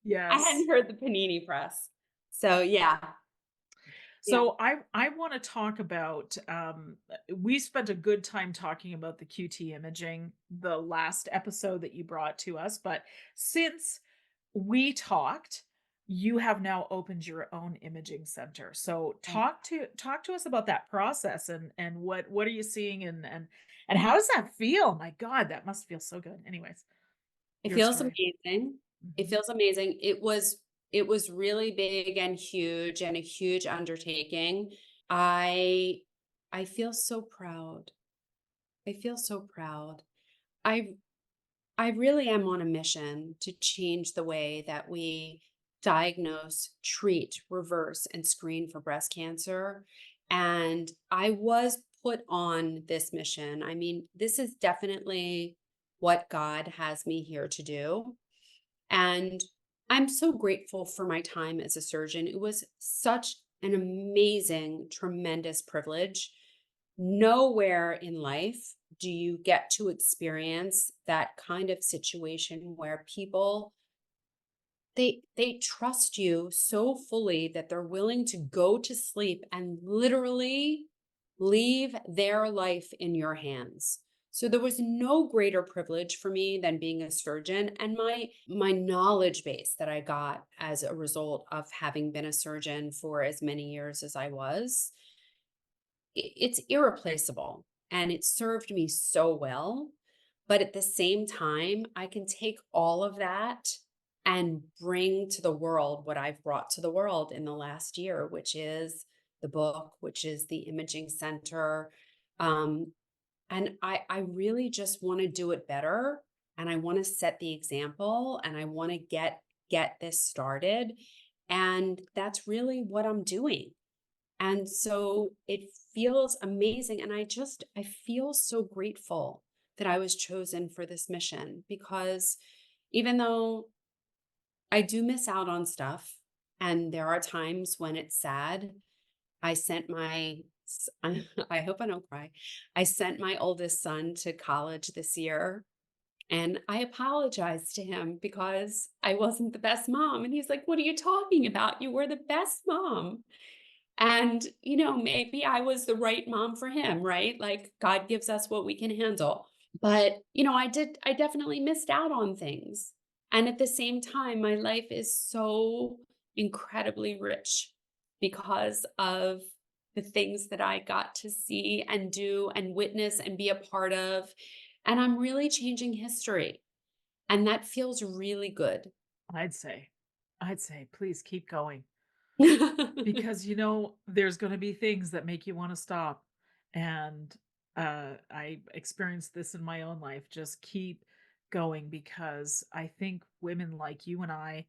Yes. hadn't heard the panini press. So, yeah, yeah. So I want to talk about we spent a good time talking about the QT imaging the last episode that you brought to us, but since we talked, you have now opened your own imaging center. So talk to us about that process and what are you seeing and how does that feel? My God, that must feel so good. Anyways, It your feels story. amazing. It Mhm. feels amazing. It was really big and huge and a huge undertaking. I I feel so proud. I feel so proud. I I really am on a mission to change the way that we diagnose, treat, reverse, and screen for breast cancer. And I was put on this mission. I mean, this is definitely what God has me here to do. And I'm so grateful for my time as a surgeon. It was such an amazing, tremendous privilege. Nowhere in life do you get to experience that kind of situation where people they trust you so fully that they're willing to go to sleep and literally leave their life in your hands. So there was no greater privilege for me than being a surgeon, and my knowledge base that I got as a result of having been a surgeon for as many years as I was, it's irreplaceable and it served me so well. But at the same time, I can take all of that and bring to the world what I've brought to the world in the last year, which is the book, which is the imaging center. Um, And I really just want to do it better. And I want to set the example and I want to get this started. And that's really what I'm doing. And so it feels amazing. And I feel so grateful that I was chosen for this mission because even though I do miss out on stuff and there are times when it's sad, I sent I hope I don't cry. I sent my oldest son to college this year and I apologized to him because I wasn't the best mom. And he's like, "What are you talking about? You were the best mom." And, maybe I was the right mom for him, right? Like God gives us what we can handle. But, I definitely missed out on things. And at the same time, my life is so incredibly rich because of the things that I got to see and do and witness and be a part of. And I'm really changing history. And that feels really good. I'd say. I'd say, please keep going. Because, there's gonna be things that make you wanna stop, and, I experienced this in my own life. Just keep going because I think women like you and I,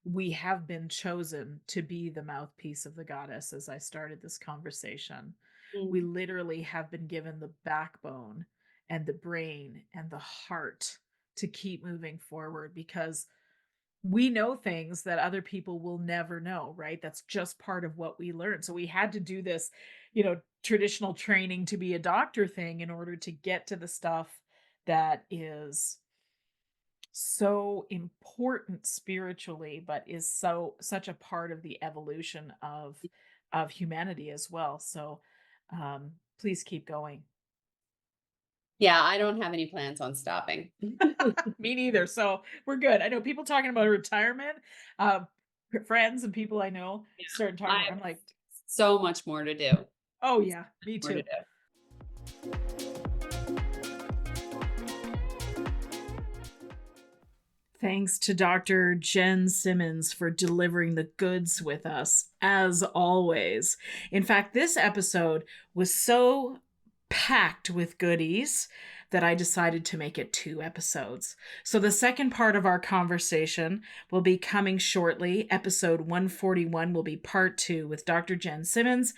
we have been chosen to be the mouthpiece of the goddess as I started this conversation. We Mm. literally have been given the backbone and the brain and the heart to keep moving forward because we know things that other people will never know, right? That's just part of what we learn. So we had to do this, traditional training to be a doctor thing in order to get to the stuff that is so important spiritually, but is such a part of the evolution of humanity as well. So please keep going. Yeah, I don't have any plans on stopping. Me neither. So we're good. I know people talking about retirement. Friends and people I know starting talking I about. have I'm like, so much more to do. oh yeah, me More to too. do. Thanks to Dr. Jenn Simmons for delivering the goods with us, as always. In fact, this episode was so packed with goodies that I decided to make it 2 episodes. So, the second part of our conversation will be coming shortly. Episode 141 will be part 2 with Dr. Jenn Simmons.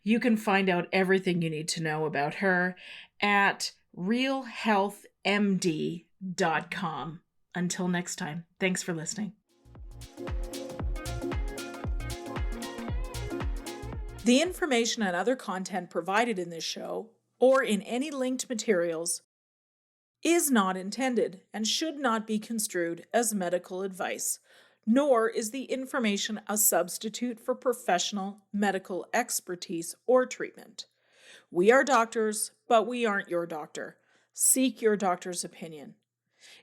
You can find out everything you need to know about her at realhealthmd.com. Until next time, thanks for listening. The information and other content provided in this show, or in any linked materials, is not intended and should not be construed as medical advice, nor is the information a substitute for professional medical expertise or treatment. We are doctors, but we aren't your doctor. Seek your doctor's opinion.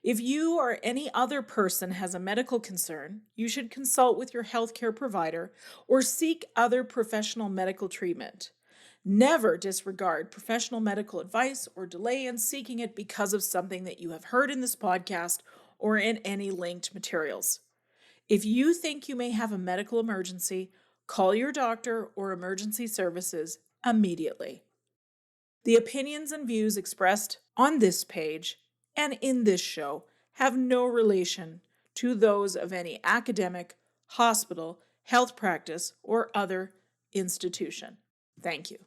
If you or any other person has a medical concern, you should consult with your healthcare provider or seek other professional medical treatment. Never disregard professional medical advice or delay in seeking it because of something that you have heard in this podcast or in any linked materials. If you think you may have a medical emergency, call your doctor or emergency services immediately. The opinions and views expressed on this page and in this show have no relation to those of any academic, hospital, health practice, or other institution. Thank you.